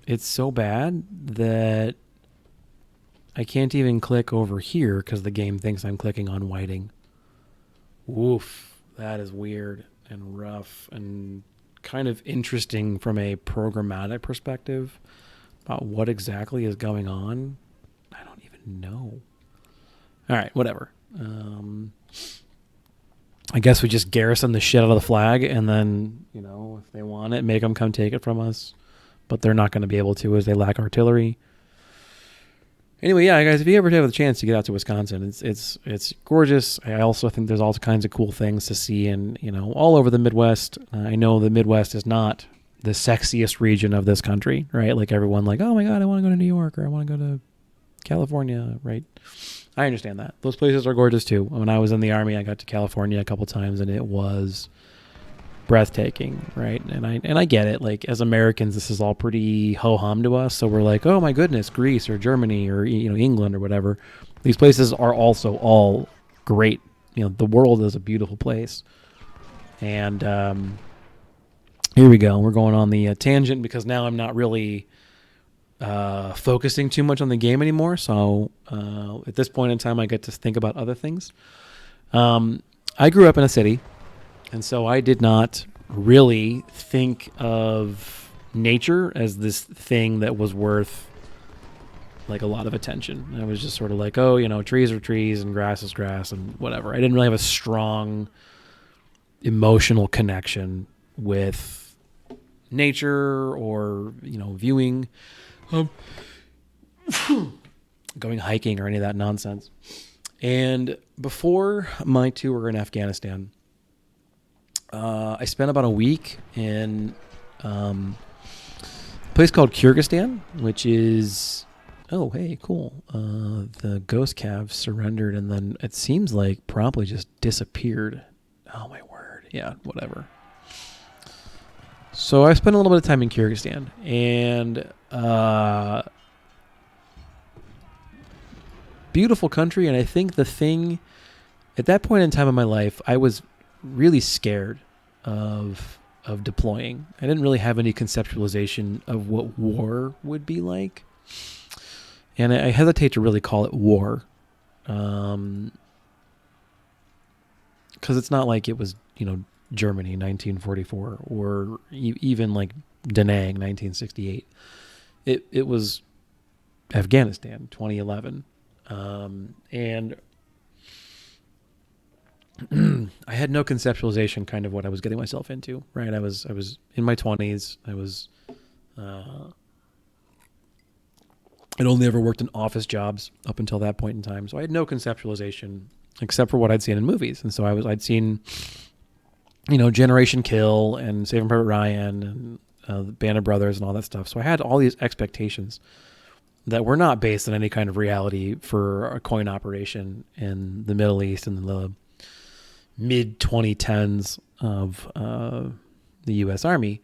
It's so bad that I can't even click over here because the game thinks I'm clicking on Whiting. Oof, that is weird and rough and kind of interesting from a programmatic perspective about what exactly is going on. I don't even know. All right, whatever. I guess we just garrison the shit out of the flag, and then, if they want it, make them come take it from us. But they're not going to be able to, as they lack artillery. Anyway, yeah, guys, if you ever have the chance to get out to Wisconsin, it's gorgeous. I also think there's all kinds of cool things to see, and all over the Midwest. I know the Midwest is not the sexiest region of this country, right? Like everyone, like, oh my God, I want to go to New York, or I want to go to California, right? I understand that. Those places are gorgeous too. When I was in the Army, I got to California a couple times, and it was breathtaking, right? And I get it. Like, as Americans, this is all pretty ho-hum to us. So we're like, oh my goodness, Greece or Germany or England or whatever. These places are also all great. The world is a beautiful place. And here we go. We're going on the tangent because now I'm not really focusing too much on the game anymore. So at this point in time, I get to think about other things. I grew up in a city, and so I did not really think of nature as this thing that was worth like a lot of attention. I was just sort of like, oh, trees are trees and grass is grass and whatever. I didn't really have a strong emotional connection with nature or, viewing, going hiking or any of that nonsense. And before my tour in Afghanistan, I spent about a week in a place called Kyrgyzstan, which is, oh, hey, cool. The ghost calves surrendered and then it seems like promptly just disappeared. Oh, my word. Yeah, whatever. So I spent a little bit of time in Kyrgyzstan, and beautiful country. And I think the thing at that point in time in my life, I was really scared of deploying. I didn't really have any conceptualization of what war would be like. And I hesitate to really call it war. Because it's not like it was, Germany, 1944, or even like Da Nang, 1968. It was Afghanistan, 2011. And I had no conceptualization kind of what I was getting myself into, right? I was in my 20s. I'd only ever worked in office jobs up until that point in time. So I had no conceptualization except for what I'd seen in movies. And so I'd seen, Generation Kill and Saving Private Ryan and the Band of Brothers and all that stuff. So I had all these expectations that were not based on any kind of reality for a coin operation in the Middle East in the mid 2010s of the U.S. Army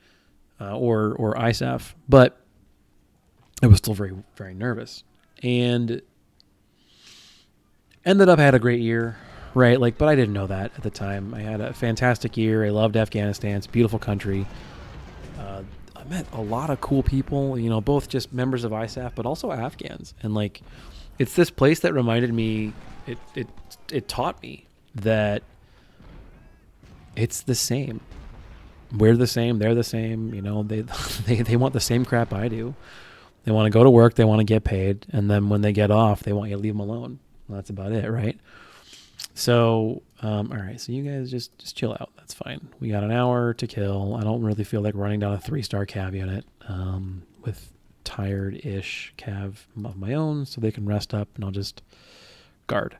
or ISAF. But I was still very, very nervous, and ended up had a great year, right? But I didn't know that at the time. I had a fantastic year. I loved Afghanistan. It's a beautiful country. I met a lot of cool people, both just members of ISAF, but also Afghans. And it's this place that reminded me, it taught me that it's the same. We're the same. They're the same. They want the same crap I do. They want to go to work. They want to get paid. And then when they get off, they want you to leave them alone. Well, that's about it, right? So, all right. So you guys just chill out. That's fine. We got an hour to kill. I don't really feel like running down a 3-star cav unit with tired-ish cav of my own so they can rest up, and I'll just guard.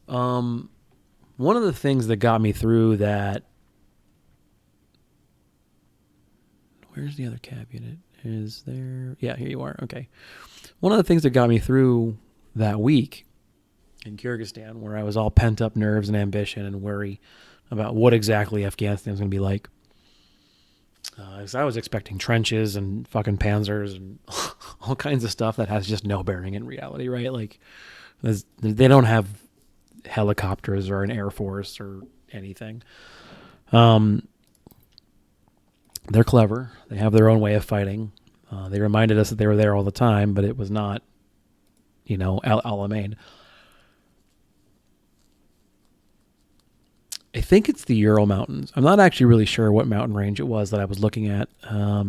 One of the things that got me through that... Where's the other cav unit? Is there... Yeah, here you are. Okay. One of the things that got me through that week in Kyrgyzstan, where I was all pent up nerves and ambition and worry about what exactly Afghanistan was going to be like. Because I was expecting trenches and fucking panzers and all kinds of stuff that has just no bearing in reality, right? They don't have helicopters or an air force or anything. They're clever. They have their own way of fighting. They reminded us that they were there all the time, but it was not, Alamein. I think it's the Ural Mountains. I'm not actually really sure what mountain range it was that I was looking at. I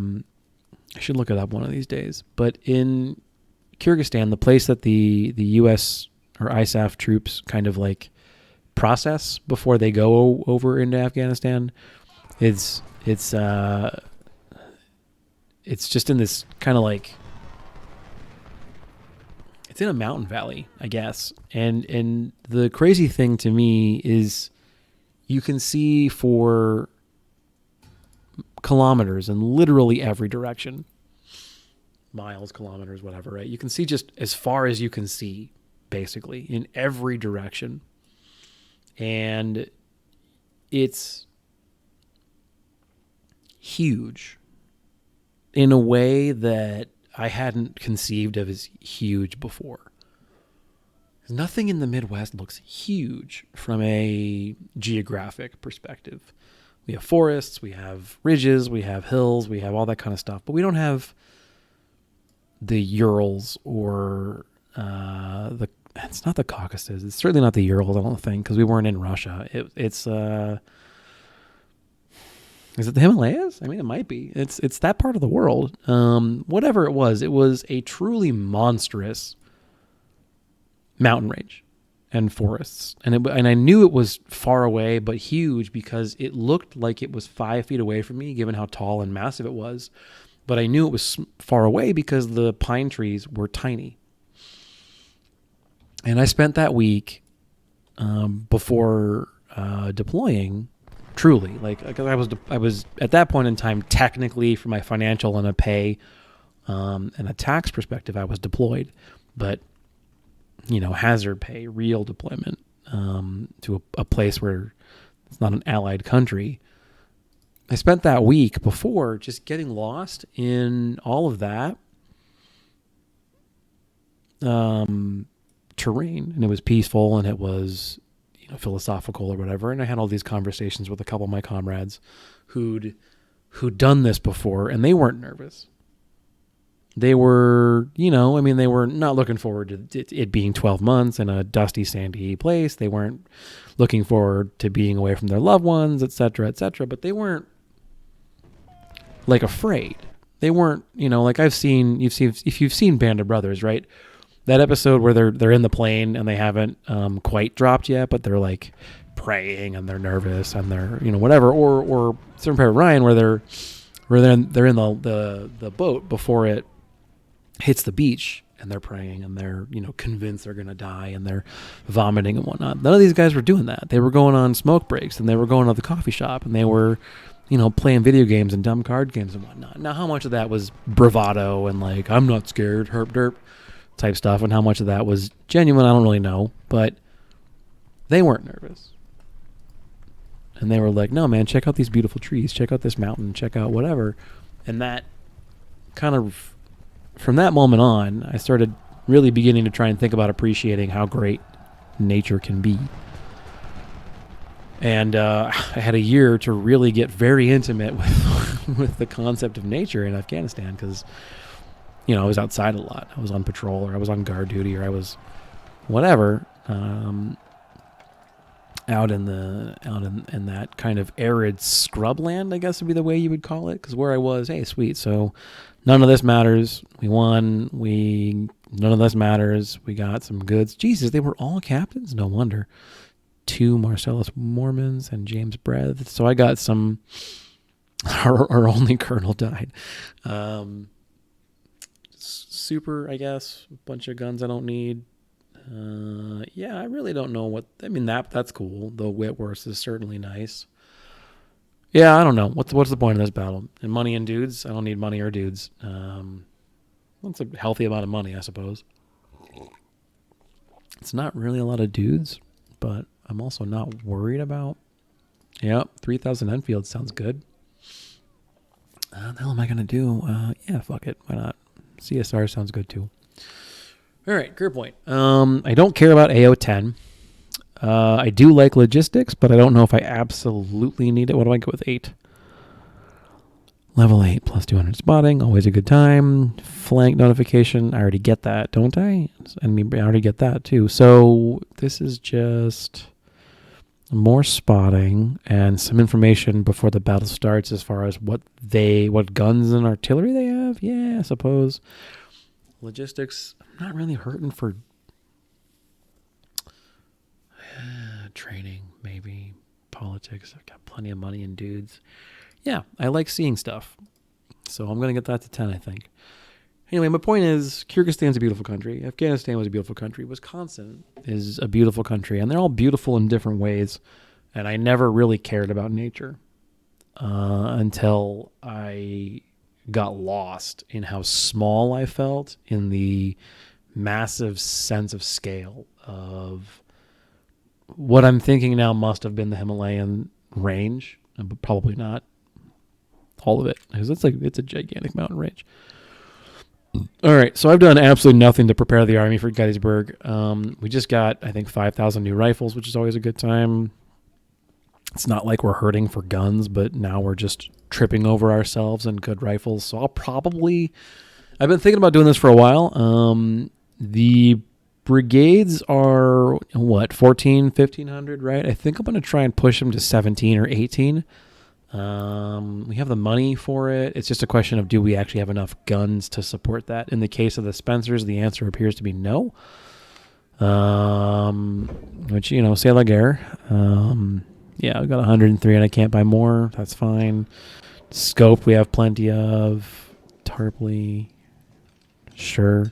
should look it up one of these days. But in Kyrgyzstan, the place that the U.S. or ISAF troops kind of process before they go over into Afghanistan, it's just in this kind of it's in a mountain valley, I guess. And the crazy thing to me is you can see for kilometers in literally every direction, miles, kilometers, whatever, right? You can see just as far as you can see, basically, in every direction. And it's huge in a way that I hadn't conceived of as huge before. Nothing in the Midwest looks huge from a geographic perspective. We have forests, we have ridges, we have hills, we have all that kind of stuff, but we don't have the Urals or it's not the Caucasus. It's certainly not the Urals, I don't think, because we weren't in Russia. It's is it the Himalayas? I mean, it might be. It's that part of the world. Whatever it was a truly monstrous mountain range and forests. And I knew it was far away, but huge because it looked like it was 5 feet away from me, given how tall and massive it was. But I knew it was far away because the pine trees were tiny. And I spent that week before deploying. Truly, I was at that point in time, technically from my financial and a pay and a tax perspective, I was deployed, but hazard pay, real deployment to a place where it's not an allied country. I spent that week before just getting lost in all of that terrain, and it was peaceful and it was philosophical or whatever. And I had all these conversations with a couple of my comrades who'd done this before, and they weren't nervous. They were, they were not looking forward to it being 12 months in a dusty, sandy place. They weren't looking forward to being away from their loved ones, et cetera, but they weren't afraid. they weren't, like if you've seen Band of Brothers, right? That episode where they're in the plane and they haven't quite dropped yet, but they're like praying and they're nervous and they're whatever, or Saving Private Ryan where they're in the boat before it hits the beach and they're praying and they're convinced they're gonna die and they're vomiting and whatnot. None of these guys were doing that. They were going on smoke breaks and they were going to the coffee shop and they were playing video games and dumb card games and whatnot. Now, how much of that was bravado and like, I'm not scared, herp derp type stuff, and how much of that was genuine, I don't really know. But they weren't nervous. And they were like, no, man, check out these beautiful trees. Check out this mountain. Check out whatever. And that kind of, from that moment on, I started really beginning to try and think about appreciating how great nature can be. And I had a year to really get very intimate with the concept of nature in Afghanistan because, I was outside a lot. I was on patrol or I was on guard duty or I was whatever out in that kind of arid scrubland, I guess would be the way you would call it. Because where I was, hey, sweet. So none of this matters. We won. None of this matters. We got some goods. Jesus, they were all captains? No wonder. 2 Marcellus Mormons and James Breath. So I got some. Our only colonel died. Super, I guess. A bunch of guns I don't need. Yeah, I really don't know what. I mean, that's cool. The Whitworth is certainly nice. Yeah, I don't know. What's the point of this battle? And money and dudes? I don't need money or dudes. That's a healthy amount of money, I suppose. It's not really a lot of dudes, but I'm also not worried about. Yep, 3,000 Enfield sounds good. The hell am I going to do? Yeah, fuck it. Why not? CSR sounds good too. All right, career point. I don't care about AO10. I do like logistics, but I don't know if I absolutely need it. What do I go with 8? Level 8 plus 200 spotting. Always a good time. Flank notification. I already get that, don't I? And I already get that too. So this is just more spotting and some information before the battle starts as far as what guns and artillery they have. Yeah, I suppose. Logistics, I'm not really hurting for training, maybe. Politics, I've got plenty of money and dudes. Yeah, I like seeing stuff. So I'm going to get that to 10, I think. Anyway, my point is, Kyrgyzstan's a beautiful country. Afghanistan was a beautiful country. Wisconsin is a beautiful country. And they're all beautiful in different ways. And I never really cared about nature until I got lost in how small I felt in the massive sense of scale of what I'm thinking now must have been the Himalayan range, but probably not all of it, because it's a gigantic mountain range. All right, so I've done absolutely nothing to prepare the army for Gettysburg. We just got, I think, 5,000 new rifles, which is always a good time. It's not like we're hurting for guns, but now we're just tripping over ourselves and good rifles. So I've been thinking about doing this for a while. The brigades are, 1,500, right? I think I'm going to try and push them to 17 or 18. We have the money for it. It's just a question of, do we actually have enough guns to support that? In the case of the Spencers, the answer appears to be no. Which, c'est la guerre. Yeah, I've got 103 and I can't buy more. That's fine. Scope, we have plenty of. Tarpley, sure.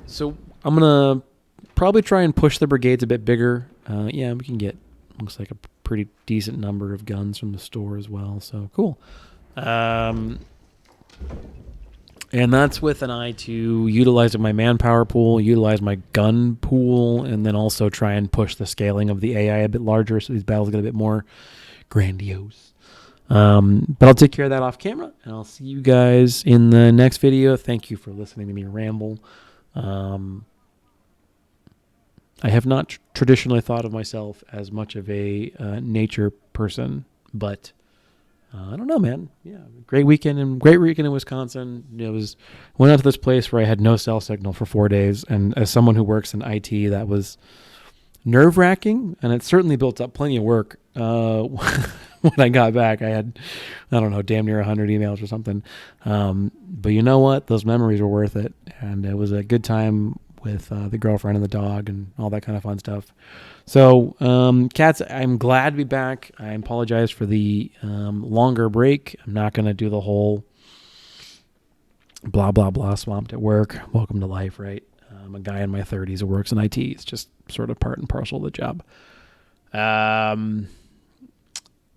So I'm going to probably try and push the brigades a bit bigger. Yeah, we can get, looks like a pretty decent number of guns from the store as well. So cool. And that's with an eye to utilizing my manpower pool, utilize my gun pool, and then also try and push the scaling of the AI a bit larger so these battles get a bit more grandiose. But I'll take care of that off camera, and I'll see you guys in the next video. Thank you for listening to me ramble. I have not traditionally thought of myself as much of a nature person, but I don't know, man. Yeah, great weekend in Wisconsin. Went out to this place where I had no cell signal for 4 days, and as someone who works in IT, that was nerve-wracking, and it certainly built up plenty of work when I got back. I had, I don't know, damn near 100 emails or something. But you know what? Those memories were worth it. And it was a good time with the girlfriend and the dog and all that kind of fun stuff. So, cats, I'm glad to be back. I apologize for the longer break. I'm not going to do the whole blah, blah, blah, swamped at work. Welcome to life, right? I'm a guy in my 30s who works in IT. It's just sort of part and parcel of the job.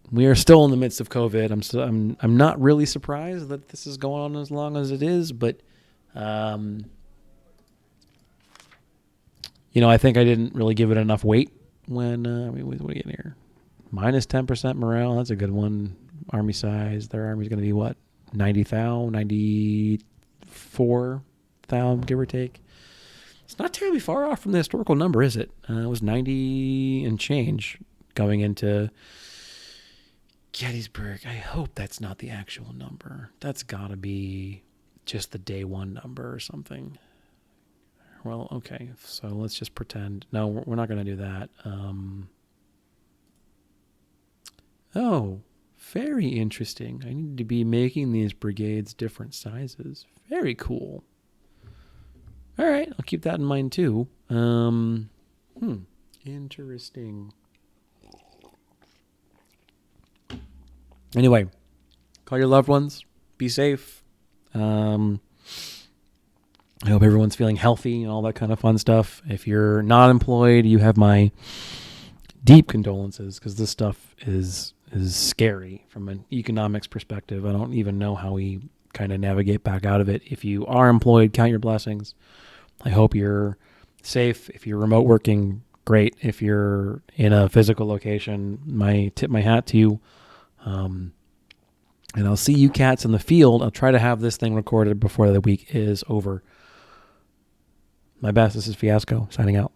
We are still in the midst of COVID. I'm not really surprised that this is going on as long as it is, but I think I didn't really give it enough weight when what are we getting here? Minus 10% morale. That's a good one. Army size. Their army's going to be what? 90,000, 94,000, give or take. It's not terribly far off from the historical number, is it? It was 90 and change going into Gettysburg. I hope that's not the actual number. That's got to be just the day one number or something. Well, okay, so let's just pretend. No, we're not going to do that. Oh, very interesting. I need to be making these brigades different sizes. Very cool. All right, I'll keep that in mind too. Interesting. Anyway, call your loved ones. Be safe. I hope everyone's feeling healthy and all that kind of fun stuff. If you're not employed, you have my deep condolences because this stuff is scary from an economics perspective. I don't even know how we kind of navigate back out of it. If you are employed, count your blessings. I hope you're safe. If you're remote working, great. If you're in a physical location, tip my hat to you. And I'll see you cats in the field. I'll try to have this thing recorded before the week is over. My best. This is Fiasco signing out.